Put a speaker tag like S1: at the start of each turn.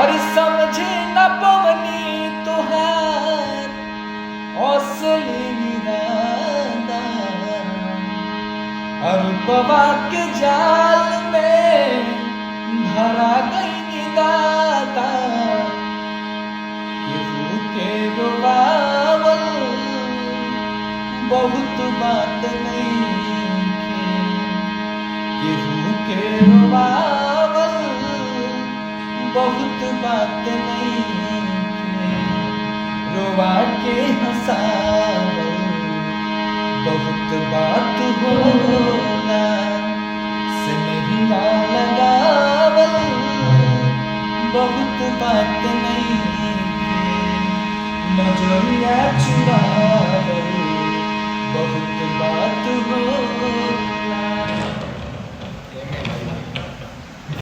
S1: और समझे न पवनी तुहार असली इरादा। और बाबा के जाल में धरा गई दाता। केहू के रोवावल बहुत बात नहीं के। केहू के रोवावल बहुत बात नहीं के। रोवा के हंसावल बहुत बात होला। स्नेहिया लगावल बहुत बात नहीं के। नजरिया चुरावल बहुत बात होला।